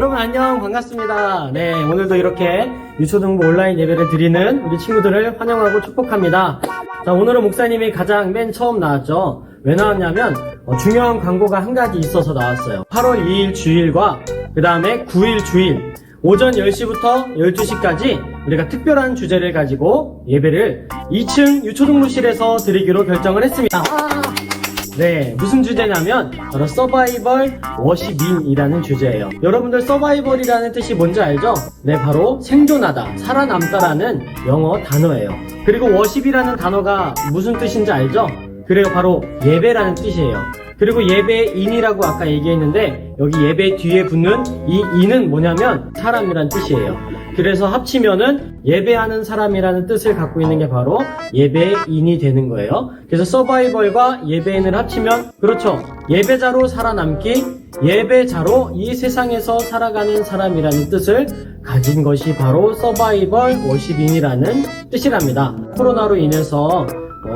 여러분 안녕, 반갑습니다. 네, 오늘도 이렇게 유초등부 온라인 예배를 드리는 우리 친구들을 환영하고 축복합니다. 자, 오늘은 목사님이 가장 맨 처음 나왔죠. 왜 나왔냐면 중요한 광고가 한 가지 있어서 나왔어요. 8월 2일 주일과 그 다음에 9일 주일 오전 10시부터 12시까지 우리가 특별한 주제를 가지고 예배를 2층 유초등부실에서 드리기로 결정을 했습니다. 네, 무슨 주제냐면 바로 서바이벌 워십인이라는 주제예요. 여러분들 서바이벌이라는 뜻이 뭔지 알죠? 네, 바로 생존하다, 살아남다라는 영어 단어예요. 그리고 워십이라는 단어가 무슨 뜻인지 알죠? 그래요, 바로 예배라는 뜻이에요. 그리고 예배인이라고 아까 얘기했는데 여기 예배 뒤에 붙는 이 인은 뭐냐면 사람이란 뜻이에요. 그래서 합치면은 예배하는 사람이라는 뜻을 갖고 있는 게 바로 예배인이 되는 거예요. 그래서 서바이벌과 예배인을 합치면 그렇죠, 예배자로 살아남기, 예배자로 이 세상에서 살아가는 사람이라는 뜻을 가진 것이 바로 서바이벌 워십인이라는 뜻이랍니다. 코로나로 인해서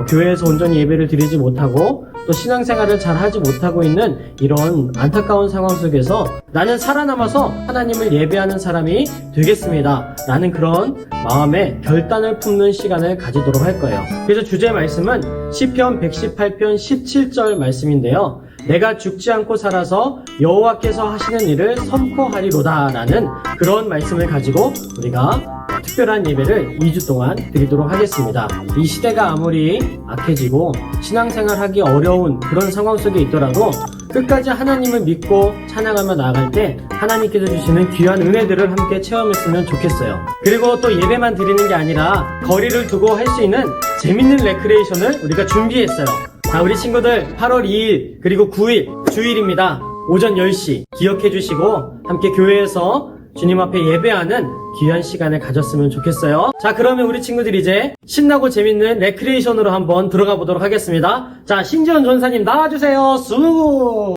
교회에서 온전히 예배를 드리지 못하고 또 신앙생활을 잘 하지 못하고 있는 이런 안타까운 상황 속에서 나는 살아남아서 하나님을 예배하는 사람이 되겠습니다 라는 그런 마음의 결단을 품는 시간을 가지도록 할 거예요. 그래서 주제 말씀은 시편 118편 17절 말씀인데요, 내가 죽지 않고 살아서 여호와께서 하시는 일을 선포하리로다 라는 그런 말씀을 가지고 우리가 특별한 예배를 2주 동안 드리도록 하겠습니다. 이 시대가 아무리 악해지고 신앙생활 하기 어려운 그런 상황 속에 있더라도 끝까지 하나님을 믿고 찬양하며 나아갈 때 하나님께서 주시는 귀한 은혜들을 함께 체험했으면 좋겠어요. 그리고 또 예배만 드리는 게 아니라 거리를 두고 할 수 있는 재밌는 레크레이션을 우리가 준비했어요. 자, 우리 친구들 8월 2일 그리고 9일 주일입니다. 오전 10시 기억해 주시고 함께 교회에서 주님 앞에 예배하는 귀한 시간을 가졌으면 좋겠어요. 자, 그러면 우리 친구들 이제 신나고 재밌는 레크레이션으로 한번 들어가 보도록 하겠습니다. 자, 신지원 전사님 나와주세요. 수!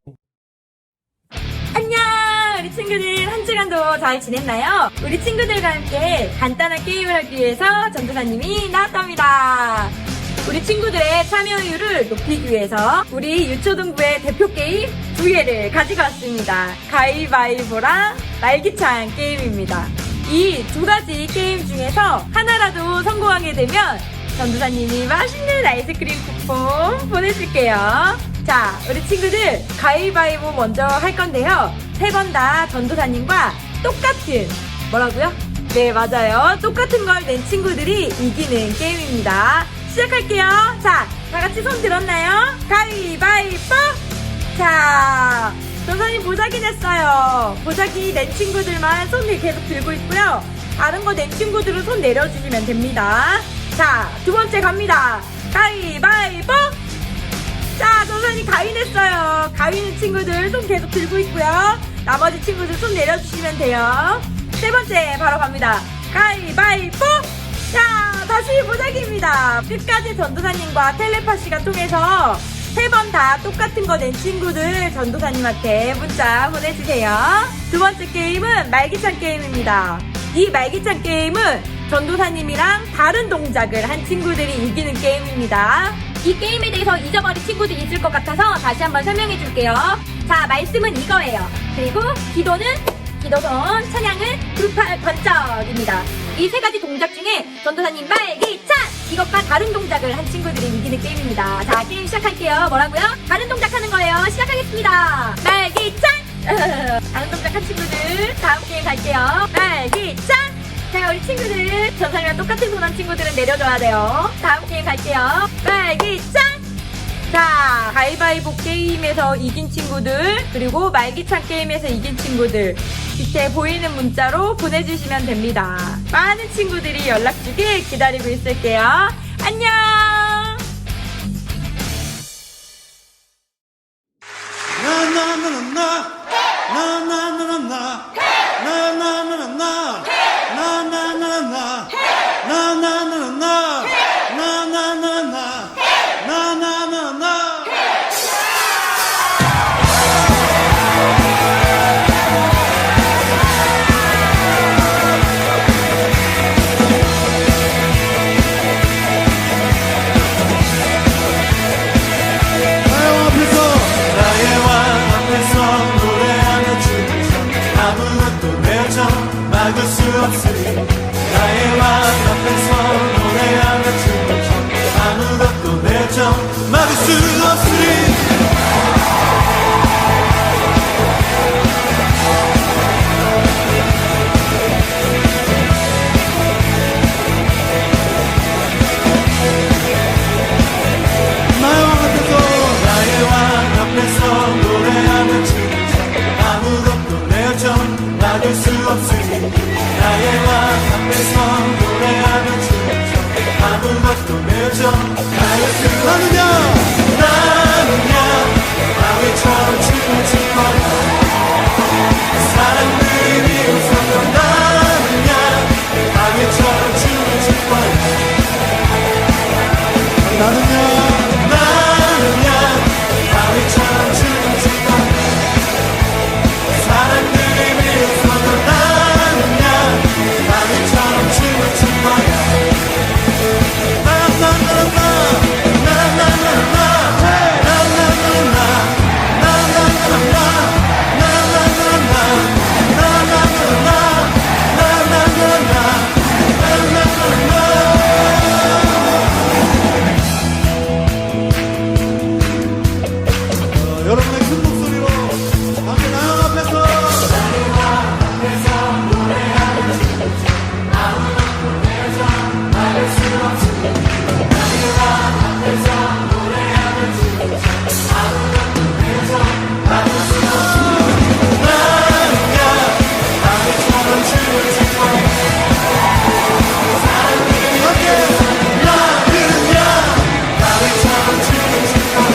안녕! 우리 친구들 한 주간도 잘 지냈나요? 우리 친구들과 함께 간단한 게임을 하기 위해서 전도사님이 나왔답니다. 우리 친구들의 참여율을 높이기 위해서 우리 유초등부의 대표 게임 2개를 가지고 왔습니다. 가위바위보랑 날개찬 게임입니다. 이 2가지 게임 중에서 하나라도 성공하게 되면 전도사님이 맛있는 아이스크림 쿠폰 보내줄게요. 자, 우리 친구들 가위바위보 먼저 할 건데요, 3번 다 전도사님과 똑같은, 뭐라고요? 네, 맞아요, 똑같은 걸 낸 친구들이 이기는 게임입니다. 시작할게요. 자, 다같이 손 들었나요? 가위바위보! 자, 전사님 보자기 냈어요. 보자기 낸 친구들만 손을 계속 들고 있고요, 다른 거 낸 친구들은 손 내려주시면 됩니다. 자, 2번째 갑니다. 가위바위보! 자, 전사님 가위 냈어요. 가위 낸 친구들 손 계속 들고 있고요, 나머지 친구들 손 내려주시면 돼요. 3번째 바로 갑니다. 가위바위보! 자, 다시 보자기입니다. 끝까지 전도사님과 텔레파시가 통해서 3번 다 똑같은 거 낸 친구들 전도사님한테 문자 보내주세요. 2번째 게임은 말기찬 게임입니다. 이 말기찬 게임은 전도사님이랑 다른 동작을 한 친구들이 이기는 게임입니다. 이 게임에 대해서 잊어버린 친구들이 있을 것 같아서 다시 한번 설명해 줄게요. 자, 말씀은 이거예요. 그리고 기도는 기도선, 찬양은 불팔 번쩍입니다. 이 3가지 동작 중에 전도사님 말기찬! 이것과 다른 동작을 한 친구들이 이기는 게임입니다. 자, 게임 시작할게요. 뭐라고요? 다른 동작 하는 거예요. 시작하겠습니다. 말기찬! 다른 동작 한 친구들 다음 게임 갈게요. 말기찬! 자, 우리 친구들 전사님이랑 똑같은 손 한 친구들은 내려줘야 돼요. 다음 게임 갈게요. 말기찬! 자, 가위바위보 게임에서 이긴 친구들, 그리고 말기찬 게임에서 이긴 친구들 밑에 보이는 문자로 보내주시면 됩니다. 많은 친구들이 연락 주길 기다리고 있을게요. 안녕! 나의 왕 앞에서 노래하며 춤을 막을 수 없으리 나의 왕 앞에서 노래하며 춤을 춰 아무것도 내 정 막을 수 없으리 나의 왕 앞에서 노래하며 춤을 춰 아무것도 내 정 막을 수 없으니 나의 왕 앞에서 노래하며 춤을 춰 아무것도 내 정 막을 수 없으니 나는야 바위처럼 춤을 출 거야 사람들이 웃어도 나는야 바위처럼 춤을 출 거야 나는야 바위처럼 춤을 출 거야 사람들이 미워서도 나는야 바위처럼 춤을 출 거야 나나나나나 나나나나나 나나나나나 나나나나나 여러분의 큰 목소리로 함께 나영 앞에서 노래하는 아무것도 내줘 막을 수 없으니 나의 왕 앞에서 노래하는 아무것도 내줘 막을 수 없으니 나는야 바위처럼 춤을 출 거야 사람들이 함께 나는야 바위처럼 춤을 출 거야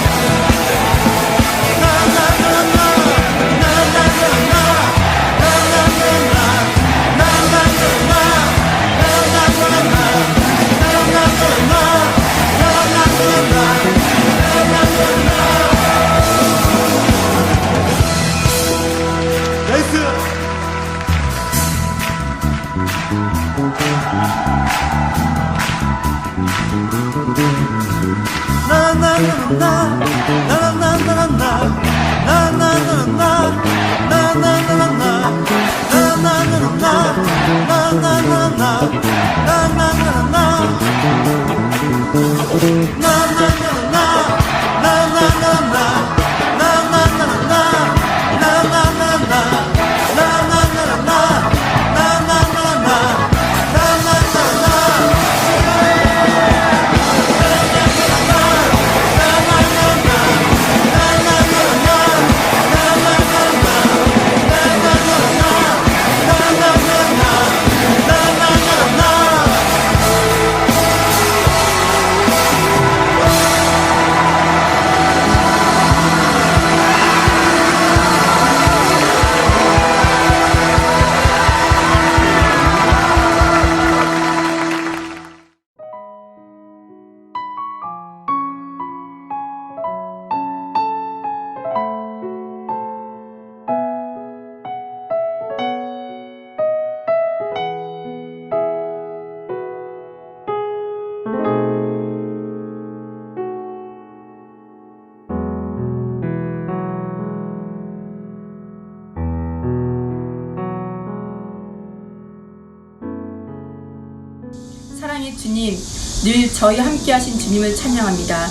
사랑의 주님, 늘 저희 함께 하신 주님을 찬양합니다.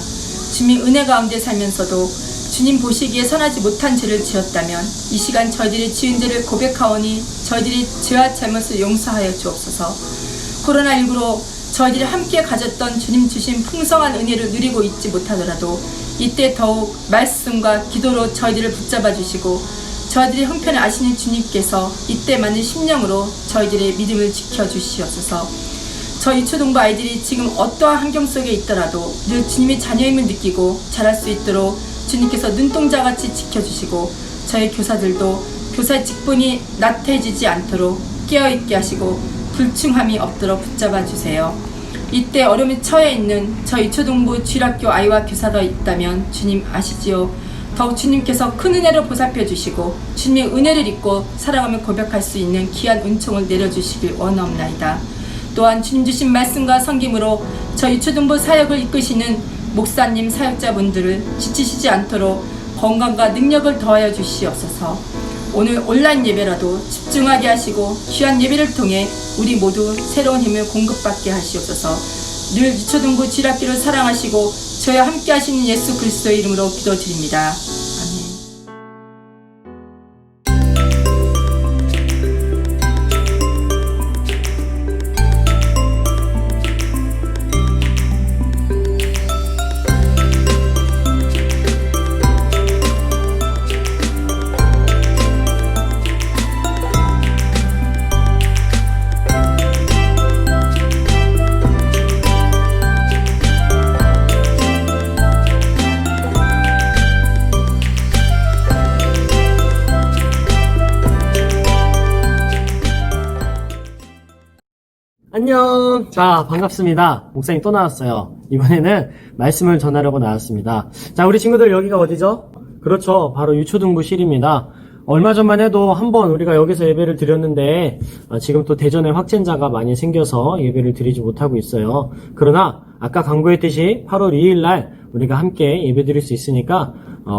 주님 은혜 가운데 살면서도 주님 보시기에 선하지 못한 죄를 지었다면 이 시간 저희들이 지은 죄를 고백하오니 저희들이 죄와 잘못을 용서하여 주옵소서. 코로나19로 저희들이 함께 가졌던 주님 주신 풍성한 은혜를 누리고 있지 못하더라도 이때 더욱 말씀과 기도로 저희들을 붙잡아 주시고 저희들의 형편을 아시는 주님께서 이때 많은 심령으로 저희들의 믿음을 지켜주시옵소서. 저희 초등부 아이들이 지금 어떠한 환경 속에 있더라도 늘 주님의 자녀임을 느끼고 자랄 수 있도록 주님께서 눈동자같이 지켜주시고 저희 교사들도 교사의 직분이 나태해지지 않도록 깨어있게 하시고 불충함이 없도록 붙잡아 주세요. 이때 어려움에 처해 있는 저희 초등부 주일학교 아이와 교사가 있다면 주님 아시지요. 더욱 주님께서 큰 은혜로 보살펴 주시고 주님의 은혜를 입고 살아가며 고백할 수 있는 귀한 은총을 내려주시길 원하옵나이다. 또한 주님 주신 말씀과 성김으로 저희 초등부 사역을 이끄시는 목사님 사역자분들을 지치시지 않도록 건강과 능력을 더하여 주시옵소서. 오늘 온라인 예배라도 집중하게 하시고 귀한 예배를 통해 우리 모두 새로운 힘을 공급받게 하시옵소서. 늘 유초등부 지락기를 사랑하시고 저와 함께 하시는 예수 그리스도의 이름으로 기도드립니다. 안녕. 자, 반갑습니다. 목사님 또 나왔어요. 이번에는 말씀을 전하려고 나왔습니다. 자, 우리 친구들 여기가 어디죠? 그렇죠. 바로 유초등부실입니다. 얼마 전만 해도 한번 우리가 여기서 예배를 드렸는데 지금 또 대전에 확진자가 많이 생겨서 예배를 드리지 못하고 있어요. 그러나 아까 강구했듯이 8월 2일 날 우리가 함께 예배 드릴 수 있으니까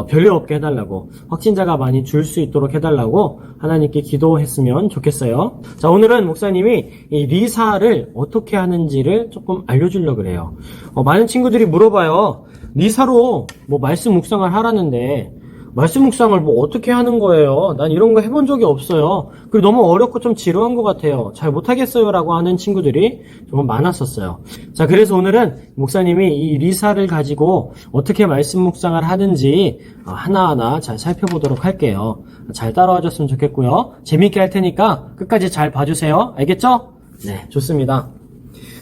별일 없게 해달라고, 확진자가 많이 줄 수 있도록 해달라고 하나님께 기도했으면 좋겠어요. 자, 오늘은 목사님이 이 리사를 어떻게 하는지를 조금 알려주려고 그래요. 많은 친구들이 물어봐요. 리사로 뭐 말씀 묵상을 하라는데 말씀 묵상을 뭐 어떻게 하는 거예요? 난 이런 거 해본 적이 없어요. 그리고 너무 어렵고 좀 지루한 것 같아요. 잘 못하겠어요 라고 하는 친구들이 정말 많았었어요. 자, 그래서 오늘은 목사님이 이 리사를 가지고 어떻게 말씀 묵상을 하는지 하나하나 잘 살펴보도록 할게요. 잘 따라와 줬으면 좋겠고요. 재미있게 할 테니까 끝까지 잘 봐주세요. 알겠죠? 네, 좋습니다.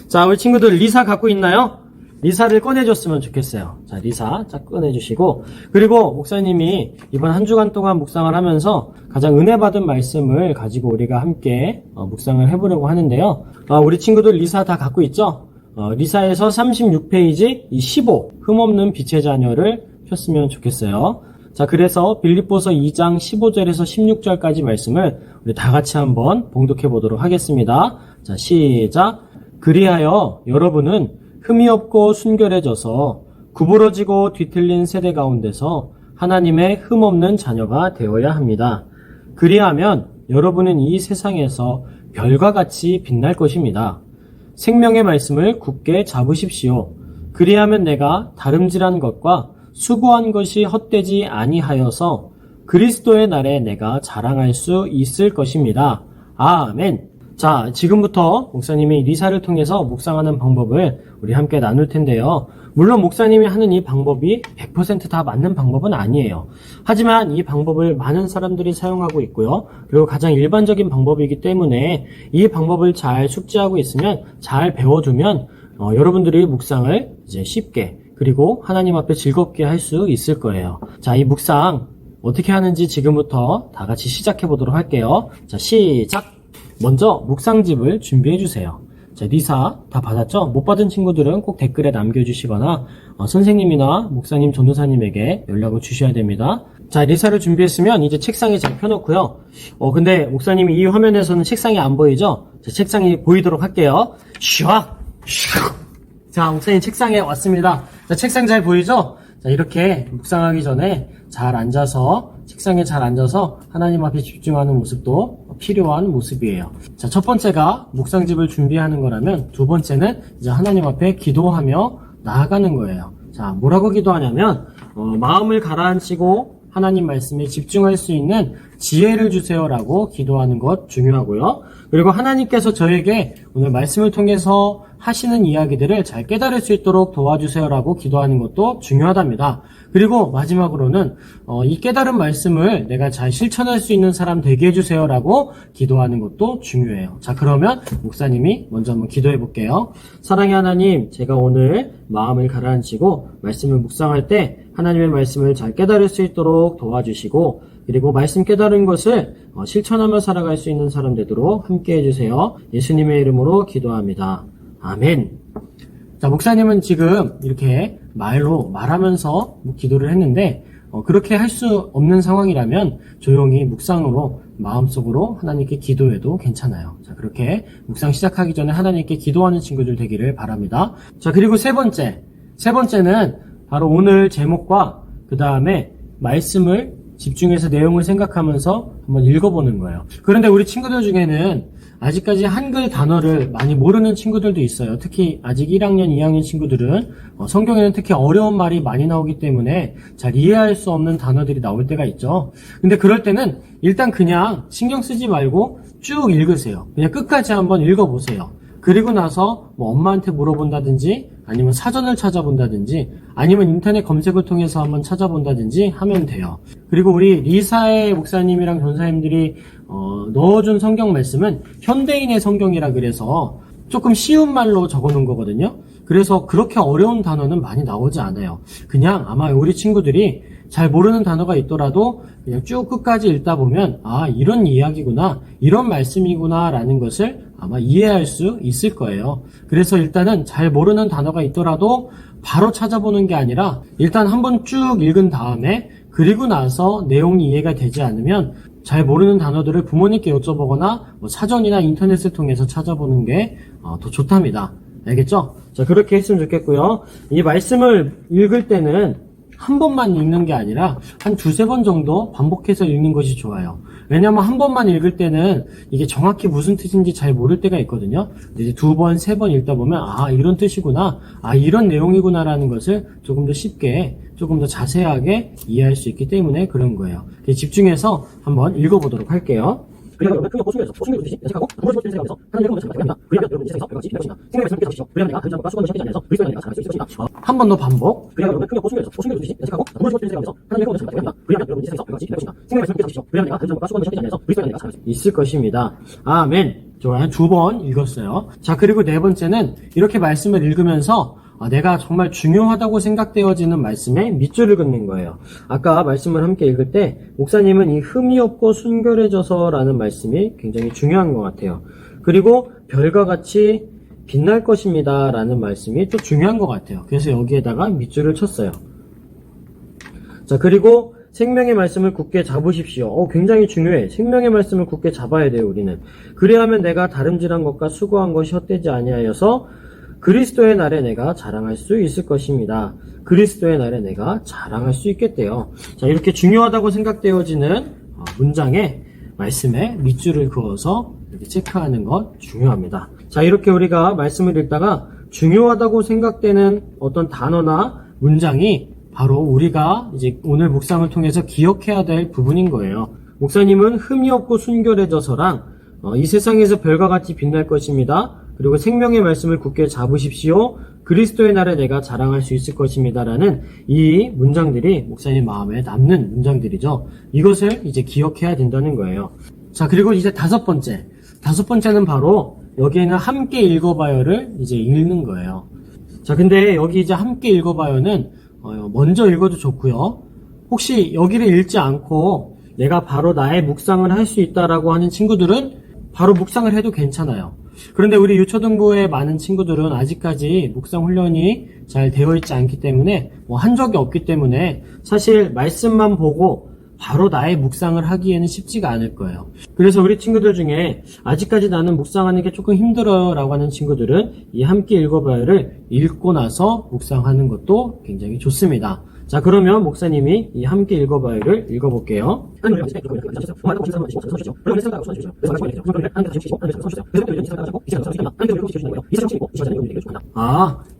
자, 우리 친구들 리사 갖고 있나요? 리사를 꺼내줬으면 좋겠어요. 자, 리사 쫙 꺼내주시고, 그리고 목사님이 이번 한 주간 동안 묵상을 하면서 가장 은혜 받은 말씀을 가지고 우리가 함께 묵상을 해보려고 하는데요. 우리 친구들 리사 다 갖고 있죠? 리사에서 36페이지 이 15 흠없는 빛의 자녀를 폈으면 좋겠어요. 자, 그래서 빌립보서 2장 15절에서 16절까지 말씀을 우리 다 같이 한번 봉독해 보도록 하겠습니다. 자, 시작. 그리하여 여러분은 흠이 없고 순결해져서 구부러지고 뒤틀린 세대 가운데서 하나님의 흠없는 자녀가 되어야 합니다. 그리하면 여러분은 이 세상에서 별과 같이 빛날 것입니다. 생명의 말씀을 굳게 잡으십시오. 그리하면 내가 다름질한 것과 수고한 것이 헛되지 아니하여서 그리스도의 날에 내가 자랑할 수 있을 것입니다. 아멘. 자, 지금부터 목사님이 리사를 통해서 묵상하는 방법을 우리 함께 나눌 텐데요. 물론 목사님이 하는 이 방법이 100% 다 맞는 방법은 아니에요. 하지만 이 방법을 많은 사람들이 사용하고 있고요. 그리고 가장 일반적인 방법이기 때문에 이 방법을 잘 숙지하고 있으면, 잘 배워두면 여러분들이 묵상을 이제 쉽게, 그리고 하나님 앞에 즐겁게 할 수 있을 거예요. 자, 이 묵상 어떻게 하는지 지금부터 다 같이 시작해 보도록 할게요. 자, 시작! 먼저 묵상집을 준비해 주세요. 자, 리사 다 받았죠? 못 받은 친구들은 꼭 댓글에 남겨주시거나 선생님이나 목사님, 전도사님에게 연락을 주셔야 됩니다. 자, 리사를 준비했으면 이제 책상에 잘 펴놓고요. 근데 목사님이 이 화면에서는 책상이 안 보이죠? 자, 책상이 보이도록 할게요. 슉! 자, 목사님 책상에 왔습니다. 자, 책상 잘 보이죠? 자, 이렇게 묵상하기 전에 잘 앉아서, 책상에 잘 앉아서 하나님 앞에 집중하는 모습도 필요한 모습이에요. 자, 첫 번째가 묵상집을 준비하는 거라면, 두 번째는 이제 하나님 앞에 기도하며 나아가는 거예요. 자, 뭐라고 기도하냐면 마음을 가라앉히고 하나님 말씀에 집중할 수 있는 지혜를 주세요라고 기도하는 것 중요하고요. 그리고 하나님께서 저에게 오늘 말씀을 통해서 하시는 이야기들을 잘 깨달을 수 있도록 도와주세요라고 기도하는 것도 중요하답니다. 그리고 마지막으로는 이 깨달은 말씀을 내가 잘 실천할 수 있는 사람 되게 해주세요라고 기도하는 것도 중요해요. 자, 그러면 목사님이 먼저 한번 기도해 볼게요. 사랑의 하나님, 제가 오늘 마음을 가라앉히고 말씀을 묵상할 때 하나님의 말씀을 잘 깨달을 수 있도록 도와주시고, 그리고 말씀 깨달은 것을 실천하며 살아갈 수 있는 사람 되도록 함께 해주세요. 예수님의 이름으로 기도합니다. 아멘. 자, 목사님은 지금 이렇게 말하면서 기도를 했는데 그렇게 할 수 없는 상황이라면 조용히 묵상으로 마음속으로 하나님께 기도해도 괜찮아요. 자, 그렇게 묵상 시작하기 전에 하나님께 기도하는 친구들 되기를 바랍니다. 자, 그리고 세 번째는 바로 오늘 제목과 그 다음에 말씀을 집중해서 내용을 생각하면서 한번 읽어보는 거예요. 그런데 우리 친구들 중에는 아직까지 한글 단어를 많이 모르는 친구들도 있어요. 특히 아직 1학년, 2학년 친구들은 성경에는 특히 어려운 말이 많이 나오기 때문에 잘 이해할 수 없는 단어들이 나올 때가 있죠. 근데 그럴 때는 일단 그냥 신경 쓰지 말고 쭉 읽으세요. 그냥 끝까지 한번 읽어보세요. 그리고 나서 뭐 엄마한테 물어본다든지 아니면 사전을 찾아본다든지 아니면 인터넷 검색을 통해서 한번 찾아본다든지 하면 돼요. 그리고 우리 리사의 목사님이랑 전사님들이 넣어준 성경 말씀은 현대인의 성경이라 그래서 조금 쉬운 말로 적어놓은 거거든요. 그래서 그렇게 어려운 단어는 많이 나오지 않아요. 그냥 아마 우리 친구들이 잘 모르는 단어가 있더라도 그냥 쭉 끝까지 읽다 보면 아, 이런 이야기구나, 이런 말씀이구나 라는 것을 아마 이해할 수 있을 거예요. 그래서 일단은 잘 모르는 단어가 있더라도 바로 찾아보는 게 아니라 일단 한번 쭉 읽은 다음에 그리고 나서 내용이 이해가 되지 않으면 잘 모르는 단어들을 부모님께 여쭤보거나 뭐 사전이나 인터넷을 통해서 찾아보는 게 더 좋답니다. 알겠죠? 자, 그렇게 했으면 좋겠고요. 이 말씀을 읽을 때는 한 번만 읽는 게 아니라 한 두세 번 정도 반복해서 읽는 것이 좋아요. 왜냐면 한 번만 읽을 때는 이게 정확히 무슨 뜻인지 잘 모를 때가 있거든요. 이제 두 번, 세 번 읽다 보면 아, 이런 뜻이구나, 아, 이런 내용이구나라는 것을 조금 더 쉽게, 조금 더 자세하게 이해할 수 있기 때문에 그런 거예요. 집중해서 한번 읽어보도록 할게요. 그리고 여러분 크고 소중해서 소중히 주시지 생각하고 아무리 생각하면서 하나님 여러분 말씀을 받습니다. 그리하면 여러분 세상에서 별같이 빛나십니다. 생명의 말씀을 깨닫으시죠. 그리하면 내가 감사함과 수고함을 시키지 않아서 그리스도의 내가 자랑할 수 있을 것입니다. 한 번 더 반복. 그리하면 여러분 크고 소중해서 소중히 주시지 생각하고 아무리 생각하면서 하나님 여러분 말씀을 받습니다. 그리하면 여러분 세상에서 별같이 빛나십니다. 생명의 말씀을 깨닫으시죠. 그리하면 내가 감사함과 수고함을 시키지 않아서 그리스도의 내가 자랑할 수 있을 것입니다. 아멘. 좋아요. 두 번 읽었어요. 자, 그리고 네 번째는 이렇게 말씀을 읽으면서 내가 정말 중요하다고 생각되어지는 말씀에 밑줄을 긋는 거예요. 아까 말씀을 함께 읽을 때 목사님은 이 흠이 없고 순결해져서라는 말씀이 굉장히 중요한 것 같아요. 그리고 별과 같이 빛날 것입니다 라는 말씀이 또 중요한 것 같아요. 그래서 여기에다가 밑줄을 쳤어요. 자, 그리고 생명의 말씀을 굳게 잡으십시오. 굉장히 중요해. 생명의 말씀을 굳게 잡아야 돼요, 우리는. 그리하면 내가 다름질한 것과 수고한 것이 헛되지 아니하여서 그리스도의 날에 내가 자랑할 수 있을 것입니다. 그리스도의 날에 내가 자랑할 수 있겠대요. 자, 이렇게 중요하다고 생각되어지는 문장에 말씀에 밑줄을 그어서 이렇게 체크하는 것 중요합니다. 자, 이렇게 우리가 말씀을 읽다가 중요하다고 생각되는 어떤 단어나 문장이 바로 우리가 이제 오늘 묵상을 통해서 기억해야 될 부분인 거예요. 목사님은 흠이 없고 순결해져서랑 이 세상에서 별과 같이 빛날 것입니다. 그리고 생명의 말씀을 굳게 잡으십시오. 그리스도의 날에 내가 자랑할 수 있을 것입니다. 라는 이 문장들이 목사님 마음에 남는 문장들이죠. 이것을 이제 기억해야 된다는 거예요. 자, 그리고 이제 다섯 번째는 바로 여기에는 함께 읽어봐요를 이제 읽는 거예요. 자, 근데 여기 이제 함께 읽어봐요는 먼저 읽어도 좋고요. 혹시 여기를 읽지 않고 내가 바로 나의 묵상을 할 수 있다라고 하는 친구들은 바로 묵상을 해도 괜찮아요. 그런데 우리 유초등부의 많은 친구들은 아직까지 묵상 훈련이 잘 되어 있지 않기 때문에 한 적이 없기 때문에 사실 말씀만 보고 바로 나의 묵상을 하기에는 쉽지가 않을 거예요. 그래서 우리 친구들 중에 아직까지 나는 묵상하는 게 조금 힘들어요 라고 하는 친구들은 이 함께 읽어봐요를 읽고 나서 묵상하는 것도 굉장히 좋습니다. 자, 그러면 목사님이 이 함께 읽어봐요를 읽어볼게요.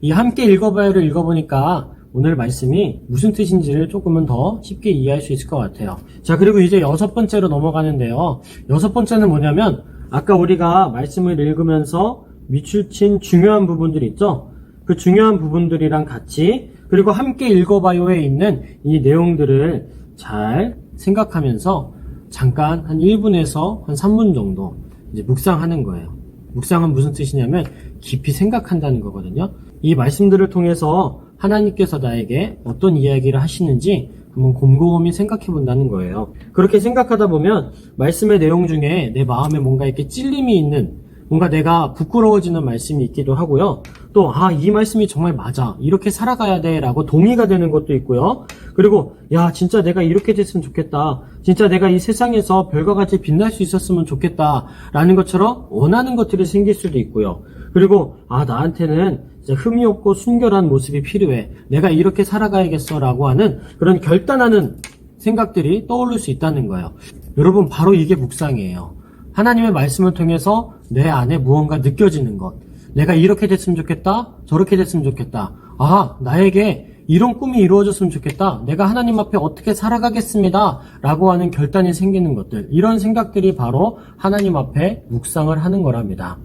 이 함께 읽어봐요를 읽어보니까 오늘 말씀이 무슨 뜻인지를 조금은 더 쉽게 이해할 수 있을 것 같아요. 자, 그리고 이제 여섯 번째로 넘어가는데요. 여섯 번째는 뭐냐면 아까 우리가 말씀을 읽으면서 밑줄 친 중요한 부분들 있죠? 그 중요한 부분들이랑 같이 그리고 함께 읽어봐요에 있는 이 내용들을 잘 생각하면서 잠깐 한 1분에서 한 3분 정도 이제 묵상하는 거예요. 묵상은 무슨 뜻이냐면 깊이 생각한다는 거거든요. 이 말씀들을 통해서 하나님께서 나에게 어떤 이야기를 하시는지 한번 곰곰이 생각해 본다는 거예요. 그렇게 생각하다 보면 말씀의 내용 중에 내 마음에 뭔가 이렇게 찔림이 있는 뭔가 내가 부끄러워지는 말씀이 있기도 하고요. 또 이 말씀이 정말 맞아. 이렇게 살아가야 돼 라고 동의가 되는 것도 있고요. 그리고 야, 진짜 내가 이렇게 됐으면 좋겠다. 진짜 내가 이 세상에서 별과 같이 빛날 수 있었으면 좋겠다 라는 것처럼 원하는 것들이 생길 수도 있고요. 그리고 나한테는 진짜 흠이 없고 순결한 모습이 필요해. 내가 이렇게 살아가야겠어 라고 하는 그런 결단하는 생각들이 떠오를 수 있다는 거예요. 여러분, 바로 이게 묵상이에요. 하나님의 말씀을 통해서 내 안에 무언가 느껴지는 것. 내가 이렇게 됐으면 좋겠다, 저렇게 됐으면 좋겠다. 아, 나에게 이런 꿈이 이루어졌으면 좋겠다. 내가 하나님 앞에 어떻게 살아가겠습니다. 라고 하는 결단이 생기는 것들. 이런 생각들이 바로 하나님 앞에 묵상을 하는 거랍니다.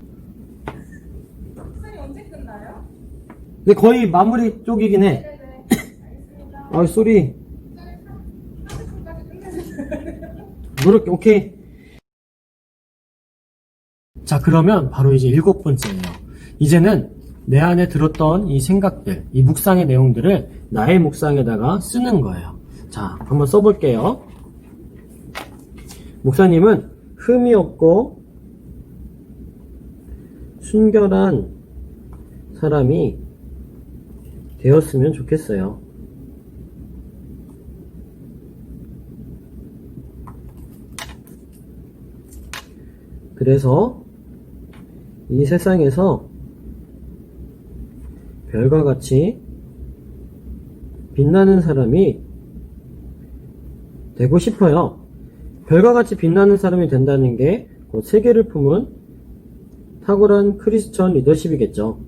묵상이 언제 끝나요? 근데 거의 마무리 쪽이긴 해. 아, 쏘리. 그렇게, 오케이. 자, 그러면 바로 이제 7번째예요. 이제는 내 안에 들었던 이 생각들, 이 묵상의 내용들을 나의 묵상에다가 쓰는 거예요. 자, 한번 써볼게요. 목사님은 흠이 없고 순결한 사람이 되었으면 좋겠어요. 그래서 이 세상에서 별과 같이 빛나는 사람이 되고 싶어요. 별과 같이 빛나는 사람이 된다는 게 곧 세계를 품은 탁월한 크리스천 리더십이겠죠.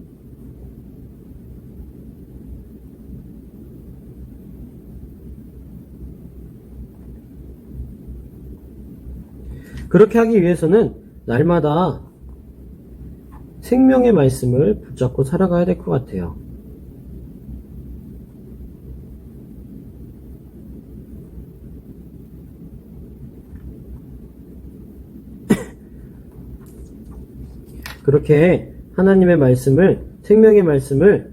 그렇게 하기 위해서는 날마다 생명의 말씀을 붙잡고 살아가야 될 것 같아요. 그렇게 하나님의 말씀을, 생명의 말씀을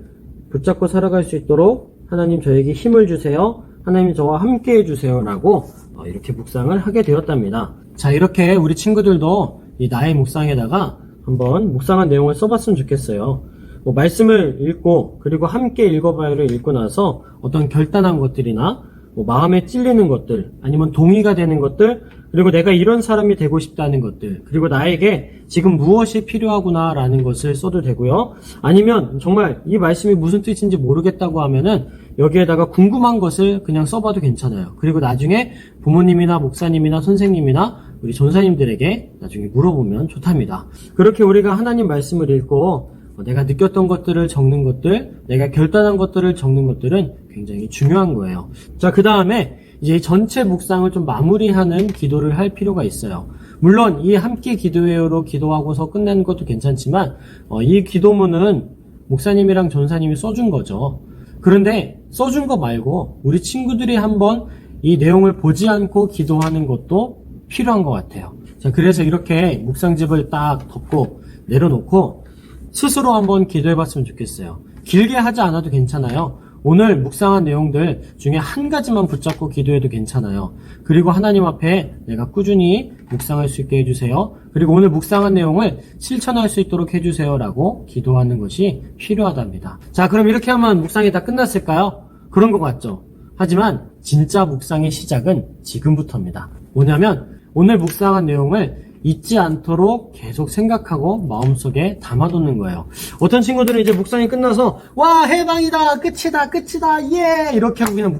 붙잡고 살아갈 수 있도록 하나님 저에게 힘을 주세요. 하나님 저와 함께 해주세요. 라고 이렇게 묵상을 하게 되었답니다. 자, 이렇게 우리 친구들도 이 나의 묵상에다가 한번 묵상한 내용을 써봤으면 좋겠어요. 말씀을 읽고 그리고 함께 읽어봐요를 읽고 나서 어떤 결단한 것들이나 마음에 찔리는 것들, 아니면 동의가 되는 것들, 그리고 내가 이런 사람이 되고 싶다는 것들, 그리고 나에게 지금 무엇이 필요하구나 라는 것을 써도 되고요. 아니면 정말 이 말씀이 무슨 뜻인지 모르겠다고 하면은 여기에다가 궁금한 것을 그냥 써봐도 괜찮아요. 그리고 나중에 부모님이나 목사님이나 선생님이나 우리 전사님들에게 나중에 물어보면 좋답니다. 그렇게 우리가 하나님 말씀을 읽고 내가 느꼈던 것들을 적는 것들, 내가 결단한 것들을 적는 것들은 굉장히 중요한 거예요. 자, 그 다음에 이제 전체 묵상을 좀 마무리하는 기도를 할 필요가 있어요. 물론 이 함께 기도해요로 기도하고서 끝내는 것도 괜찮지만 이 기도문은 목사님이랑 전사님이 써준 거죠. 그런데 써준 거 말고 우리 친구들이 한번 이 내용을 보지 않고 기도하는 것도 필요한 것 같아요. 자, 그래서 이렇게 묵상집을 딱 덮고 내려놓고 스스로 한번 기도해봤으면 좋겠어요. 길게 하지 않아도 괜찮아요. 오늘 묵상한 내용들 중에 한 가지만 붙잡고 기도해도 괜찮아요. 그리고 하나님 앞에 내가 꾸준히 묵상할 수 있게 해주세요. 그리고 오늘 묵상한 내용을 실천할 수 있도록 해주세요. 라고 기도하는 것이 필요하답니다. 자, 그럼 이렇게 하면 묵상이 다 끝났을까요? 그런 것 같죠? 하지만 진짜 묵상의 시작은 지금부터입니다. 뭐냐면 오늘 묵상한 내용을 잊지 않도록 계속 생각하고 마음속에 담아두는 거예요. 어떤 친구들은 이제 묵상이 끝나서 와, 해방이다, 끝이다, 예! 이렇게 하고 그냥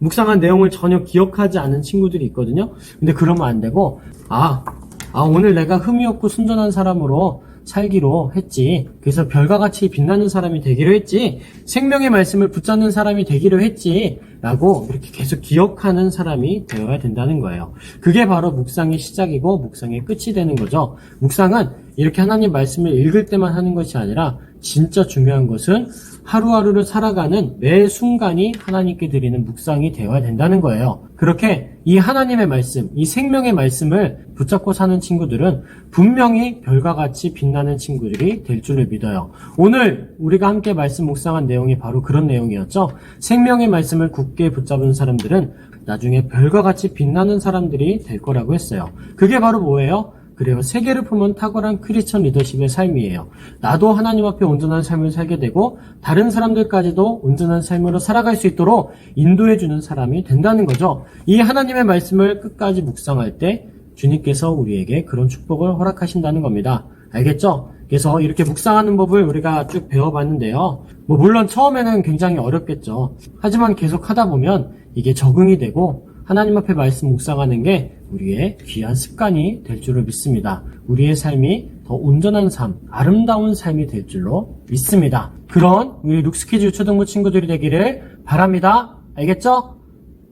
묵상한 내용을 전혀 기억하지 않은 친구들이 있거든요. 근데 그러면 안 되고 오늘 내가 흠이 없고 순전한 사람으로 살기로 했지. 그래서 별과 같이 빛나는 사람이 되기로 했지. 생명의 말씀을 붙잡는 사람이 되기로 했지. 라고 이렇게 계속 기억하는 사람이 되어야 된다는 거예요. 그게 바로 묵상의 시작이고 묵상의 끝이 되는 거죠. 묵상은 이렇게 하나님 말씀을 읽을 때만 하는 것이 아니라 진짜 중요한 것은 하루하루를 살아가는 매 순간이 하나님께 드리는 묵상이 되어야 된다는 거예요. 그렇게 이 하나님의 말씀, 이 생명의 말씀을 붙잡고 사는 친구들은 분명히 별과 같이 빛나는 친구들이 될 줄을 믿어요. 오늘 우리가 함께 말씀 묵상한 내용이 바로 그런 내용이었죠. 생명의 말씀을 굳게 붙잡은 사람들은 나중에 별과 같이 빛나는 사람들이 될 거라고 했어요. 그게 바로 뭐예요? 그래요. 세계를 품은 탁월한 크리스천 리더십의 삶이에요. 나도 하나님 앞에 온전한 삶을 살게 되고 다른 사람들까지도 온전한 삶으로 살아갈 수 있도록 인도해주는 사람이 된다는 거죠. 이 하나님의 말씀을 끝까지 묵상할 때 주님께서 우리에게 그런 축복을 허락하신다는 겁니다. 알겠죠? 그래서 이렇게 묵상하는 법을 우리가 쭉 배워봤는데요. 물론 처음에는 굉장히 어렵겠죠. 하지만 계속 하다 보면 이게 적응이 되고 하나님 앞에 말씀 묵상하는 게 우리의 귀한 습관이 될 줄을 믿습니다. 우리의 삶이 더 온전한 삶, 아름다운 삶이 될 줄로 믿습니다. 그런 우리 룩스키즈 초등부 친구들이 되기를 바랍니다. 알겠죠?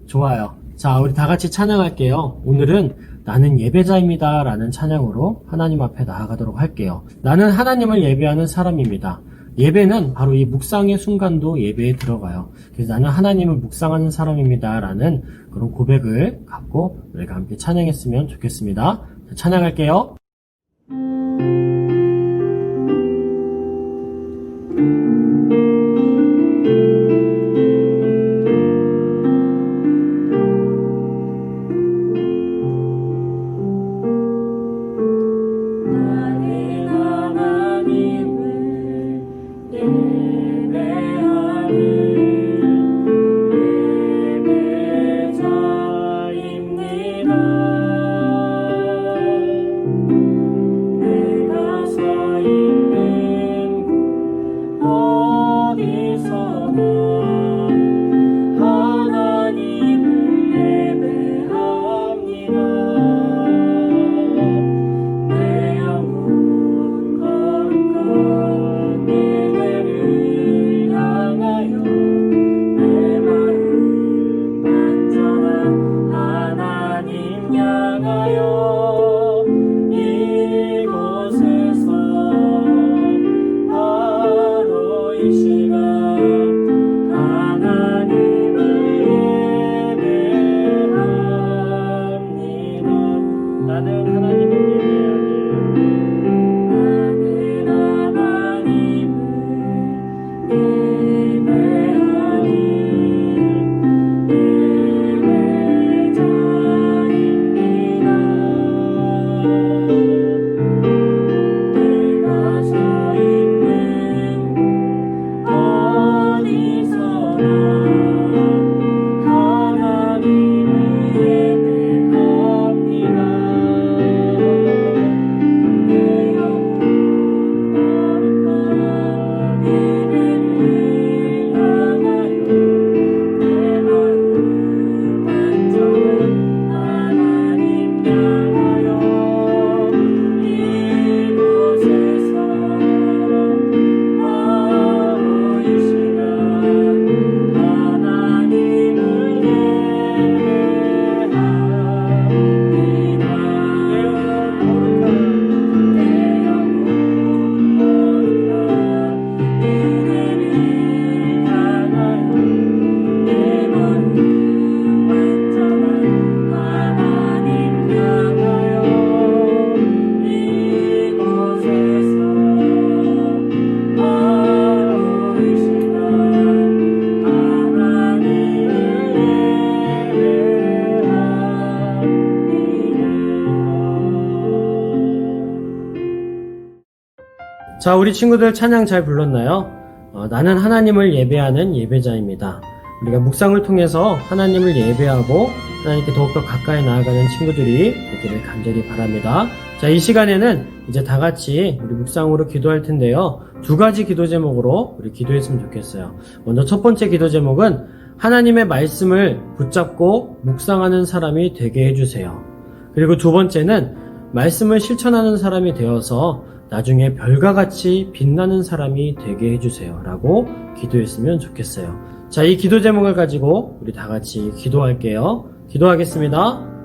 좋아요. 자, 우리 다 같이 찬양할게요. 오늘은 나는 예배자입니다 라는 찬양으로 하나님 앞에 나아가도록 할게요. 나는 하나님을 예배하는 사람입니다. 예배는 바로 이 묵상의 순간도 예배에 들어가요. 그래서 나는 하나님을 묵상하는 사람입니다 라는 그런 고백을 갖고 우리가 함께 찬양했으면 좋겠습니다. 자, 찬양할게요. 자, 우리 친구들 찬양 잘 불렀나요? 나는 하나님을 예배하는 예배자입니다. 우리가 묵상을 통해서 하나님을 예배하고 하나님께 더욱더 가까이 나아가는 친구들이 되기를 간절히 바랍니다. 자, 이 시간에는 이제 다 같이 우리 묵상으로 기도할 텐데요. 두 가지 기도 제목으로 우리 기도했으면 좋겠어요. 먼저 첫 번째 기도 제목은 하나님의 말씀을 붙잡고 묵상하는 사람이 되게 해주세요. 그리고 두 번째는 말씀을 실천하는 사람이 되어서 나중에 별과 같이 빛나는 사람이 되게 해주세요 라고 기도했으면 좋겠어요. 자, 이 기도 제목을 가지고 우리 다 같이 기도할게요. 기도하겠습니다.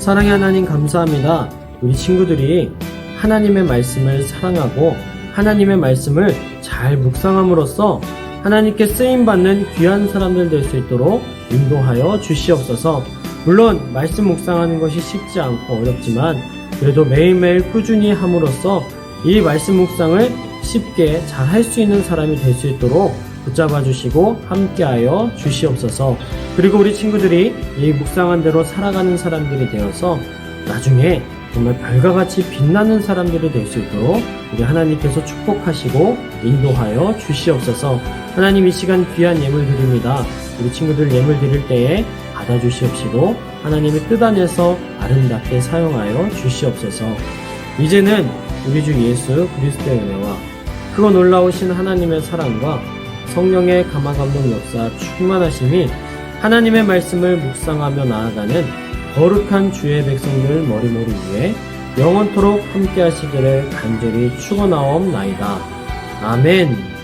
사랑의 하나님 감사합니다. 우리 친구들이 하나님의 말씀을 사랑하고 하나님의 말씀을 잘 묵상함으로써 하나님께 쓰임받는 귀한 사람들 될 수 있도록 인도하여 주시옵소서. 물론 말씀 묵상하는 것이 쉽지 않고 어렵지만 그래도 매일매일 꾸준히 함으로써 이 말씀 묵상을 쉽게 잘 할 수 있는 사람이 될 수 있도록 붙잡아 주시고 함께하여 주시옵소서. 그리고 우리 친구들이 이 묵상한 대로 살아가는 사람들이 되어서 나중에 정말 별과 같이 빛나는 사람들이 될 수 있도록 우리 하나님께서 축복하시고 인도하여 주시옵소서. 하나님, 이 시간 귀한 예물 드립니다. 우리 친구들 예물 드릴 때에 받아주시옵시고 하나님의 뜻 안에서 아름답게 사용하여 주시옵소서. 이제는 우리 주 예수 그리스도의 은혜와 크고 놀라우신 하나님의 사랑과 성령의 감화감동 역사 충만하심이 하나님의 말씀을 묵상하며 나아가는 거룩한 주의 백성들 머리머리 위에 영원토록 함께 하시기를 간절히 축원하옵나이다. 아멘.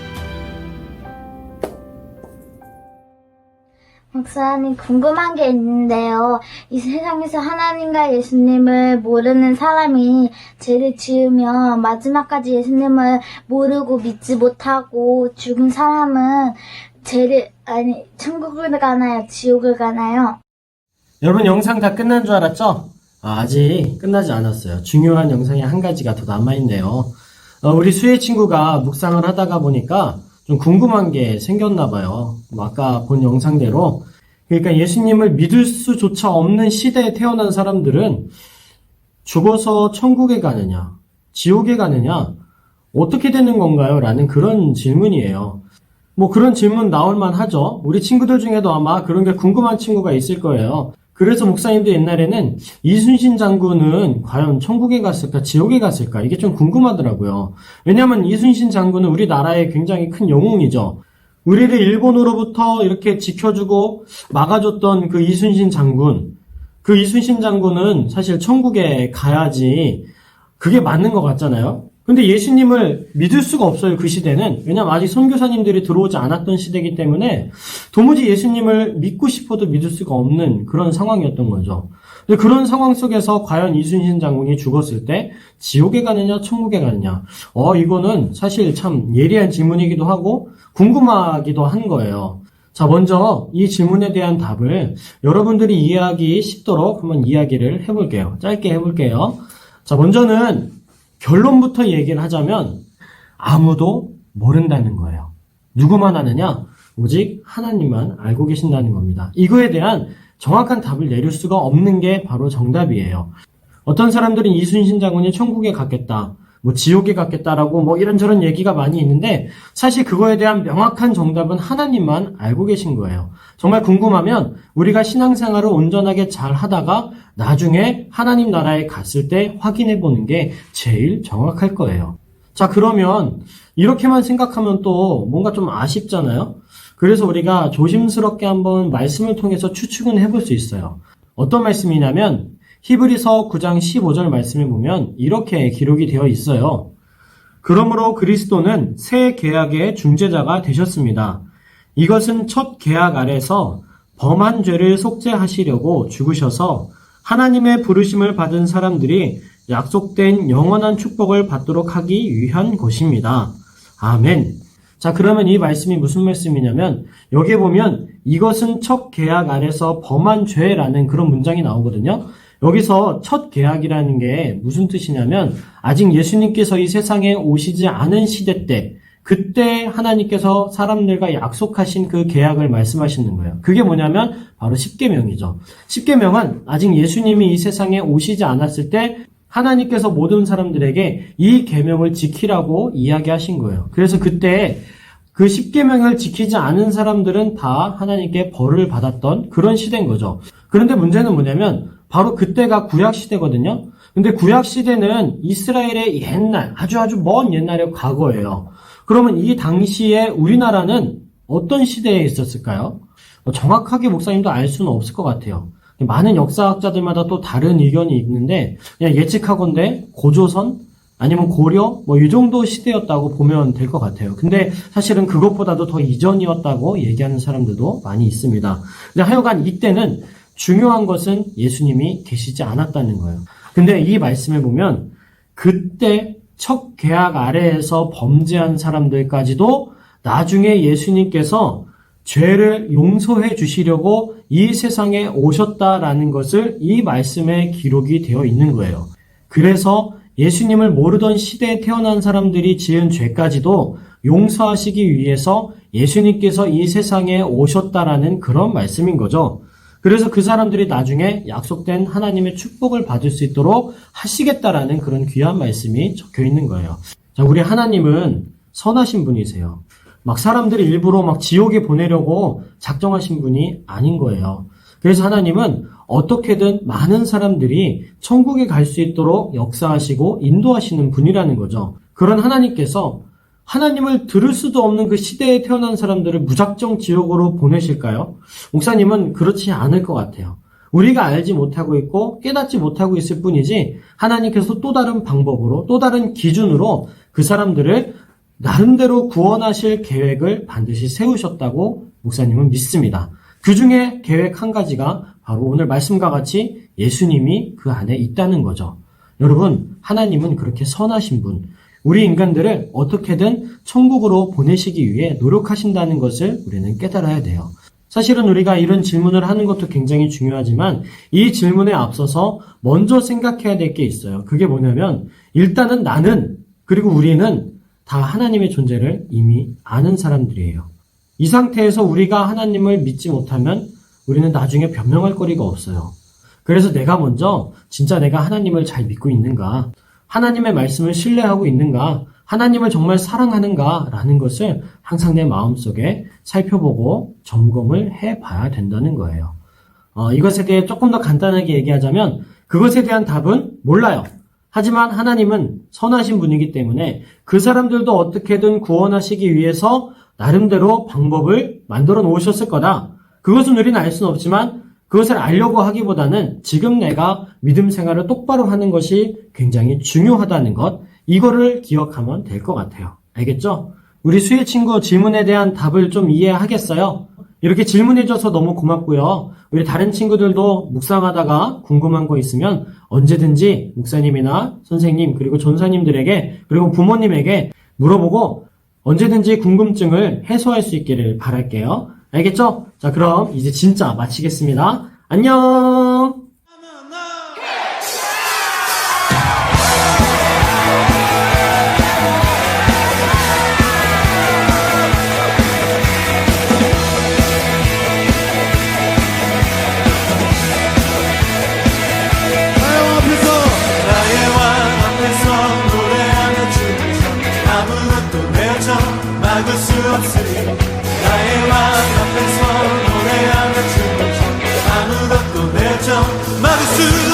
목사님, 궁금한 게 있는데요. 이 세상에서 하나님과 예수님을 모르는 사람이 죄를 지으면 마지막까지 예수님을 모르고 믿지 못하고 죽은 사람은 천국을 가나요? 지옥을 가나요? 여러분, 영상 다 끝난 줄 알았죠? 아직 끝나지 않았어요. 중요한 영상이 한 가지가 더 남아있네요. 우리 수혜 친구가 묵상을 하다가 보니까 좀 궁금한 게 생겼나 봐요. 아까 본 영상대로. 그러니까 예수님을 믿을 수조차 없는 시대에 태어난 사람들은 죽어서 천국에 가느냐, 지옥에 가느냐, 어떻게 되는 건가요? 라는 그런 질문이에요. 뭐 그런 질문 나올만 하죠. 우리 친구들 중에도 아마 그런 게 궁금한 친구가 있을 거예요. 그래서 목사님도 옛날에는 이순신 장군은 과연 천국에 갔을까, 지옥에 갔을까, 이게 좀 궁금하더라고요. 왜냐하면 이순신 장군은 우리나라의 굉장히 큰 영웅이죠. 우리를 일본으로부터 이렇게 지켜주고 막아줬던 그 이순신 장군은 사실 천국에 가야지 그게 맞는 것 같잖아요. 근데 예수님을 믿을 수가 없어요, 그 시대는. 왜냐면 아직 선교사님들이 들어오지 않았던 시대이기 때문에 도무지 예수님을 믿고 싶어도 믿을 수가 없는 그런 상황이었던 거죠. 근데 그런 상황 속에서 과연 이순신 장군이 죽었을 때 지옥에 가느냐, 천국에 가느냐. 이거는 사실 참 예리한 질문이기도 하고 궁금하기도 한 거예요. 자, 먼저 이 질문에 대한 답을 여러분들이 이해하기 쉽도록 한번 이야기를 해볼게요. 짧게 해볼게요. 자, 먼저는 결론부터 얘기를 하자면 아무도 모른다는 거예요. 누구만 아느냐? 오직 하나님만 알고 계신다는 겁니다. 이거에 대한 정확한 답을 내릴 수가 없는 게 바로 정답이에요. 어떤 사람들은 이순신 장군이 천국에 갔겠다, 뭐 지옥에 갔겠다라고 뭐 이런저런 얘기가 많이 있는데 사실 그거에 대한 명확한 정답은 하나님만 알고 계신 거예요. 정말 궁금하면 우리가 신앙생활을 온전하게 잘 하다가 나중에 하나님 나라에 갔을 때 확인해 보는 게 제일 정확할 거예요. 자, 그러면 이렇게만 생각하면 또 뭔가 좀 아쉽잖아요. 그래서 우리가 조심스럽게 한번 말씀을 통해서 추측은 해볼 수 있어요. 어떤 말씀이냐면 히브리서 9장 15절 말씀을 보면 이렇게 기록이 되어 있어요. 그러므로 그리스도는 새 계약의 중재자가 되셨습니다. 이것은 첫 계약 아래서 범한 죄를 속죄하시려고 죽으셔서 하나님의 부르심을 받은 사람들이 약속된 영원한 축복을 받도록 하기 위한 것입니다. 아멘. 자, 그러면 이 말씀이 무슨 말씀이냐면 여기에 보면 이것은 첫 계약 아래서 범한 죄라는 그런 문장이 나오거든요. 여기서 첫 계약이라는 게 무슨 뜻이냐면 아직 예수님께서 이 세상에 오시지 않은 시대 때 그때 하나님께서 사람들과 약속하신 그 계약을 말씀하시는 거예요. 그게 뭐냐면 바로 십계명이죠. 십계명은 아직 예수님이 이 세상에 오시지 않았을 때 하나님께서 모든 사람들에게 이 계명을 지키라고 이야기하신 거예요. 그래서 그때 그 십계명을 지키지 않은 사람들은 다 하나님께 벌을 받았던 그런 시대인 거죠. 그런데 문제는 뭐냐면 바로 그때가 구약시대거든요. 근데 구약시대는 이스라엘의 옛날, 아주 먼 옛날의 과거예요. 그러면 이 당시에 우리나라는 어떤 시대에 있었을까요? 정확하게 목사님도 알 수는 없을 것 같아요. 많은 역사학자들마다 또 다른 의견이 있는데 그냥 예측하건대 고조선 아니면 고려 이 정도 시대였다고 보면 될 것 같아요. 근데 사실은 그것보다도 더 이전이었다고 얘기하는 사람들도 많이 있습니다. 근데 하여간 이때는 중요한 것은 예수님이 계시지 않았다는 거예요. 근데 이 말씀을 보면 그때 첫 계약 아래에서 범죄한 사람들까지도 나중에 예수님께서 죄를 용서해 주시려고 이 세상에 오셨다라는 것을 이 말씀에 기록이 되어 있는 거예요. 그래서 예수님을 모르던 시대에 태어난 사람들이 지은 죄까지도 용서하시기 위해서 예수님께서 이 세상에 오셨다라는 그런 말씀인 거죠. 그래서 그 사람들이 나중에 약속된 하나님의 축복을 받을 수 있도록 하시겠다라는 그런 귀한 말씀이 적혀 있는 거예요. 자, 우리 하나님은 선하신 분이세요. 막 사람들이 일부러 막 지옥에 보내려고 작정하신 분이 아닌 거예요. 그래서 하나님은 어떻게든 많은 사람들이 천국에 갈 수 있도록 역사하시고 인도하시는 분이라는 거죠. 그런 하나님께서 하나님을 들을 수도 없는 그 시대에 태어난 사람들을 무작정 지옥으로 보내실까요? 목사님은 그렇지 않을 것 같아요. 우리가 알지 못하고 있고 깨닫지 못하고 있을 뿐이지 하나님께서 또 다른 방법으로 또 다른 기준으로 그 사람들을 나름대로 구원하실 계획을 반드시 세우셨다고 목사님은 믿습니다. 그 중에 계획 한 가지가 바로 오늘 말씀과 같이 예수님이 그 안에 있다는 거죠. 여러분, 하나님은 그렇게 선하신 분, 우리 인간들을 어떻게든 천국으로 보내시기 위해 노력하신다는 것을 우리는 깨달아야 돼요. 사실은 우리가 이런 질문을 하는 것도 굉장히 중요하지만 이 질문에 앞서서 먼저 생각해야 될 게 있어요. 그게 뭐냐면 일단은 나는 그리고 우리는 다 하나님의 존재를 이미 아는 사람들이에요. 이 상태에서 우리가 하나님을 믿지 못하면 우리는 나중에 변명할 거리가 없어요. 그래서 내가 먼저 진짜 내가 하나님을 잘 믿고 있는가, 하나님의 말씀을 신뢰하고 있는가, 하나님을 정말 사랑하는가 라는 것을 항상 내 마음속에 살펴보고 점검을 해봐야 된다는 거예요. 이것에 대해 조금 더 간단하게 얘기하자면 그것에 대한 답은 몰라요. 하지만 하나님은 선하신 분이기 때문에 그 사람들도 어떻게든 구원하시기 위해서 나름대로 방법을 만들어 놓으셨을 거다. 그것은 우리는 알 수는 없지만 그것을 알려고 하기보다는 지금 내가 믿음 생활을 똑바로 하는 것이 굉장히 중요하다는 것, 이거를 기억하면 될 것 같아요. 알겠죠? 우리 수혜 친구 질문에 대한 답을 좀 이해하겠어요? 이렇게 질문해줘서 너무 고맙고요. 우리 다른 친구들도 묵상하다가 궁금한 거 있으면 언제든지 목사님이나 선생님 그리고 전사님들에게 그리고 부모님에게 물어보고 언제든지 궁금증을 해소할 수 있기를 바랄게요. 알겠죠? 자, 그럼 이제 진짜 마치겠습니다. 안녕! 나의 왕 앞에서 노래하는 춤을 아무것도 내어져 막을 수 없으리. 나의 왕 앞에서 노래하는 춤을 아무것도 내어져 막을 수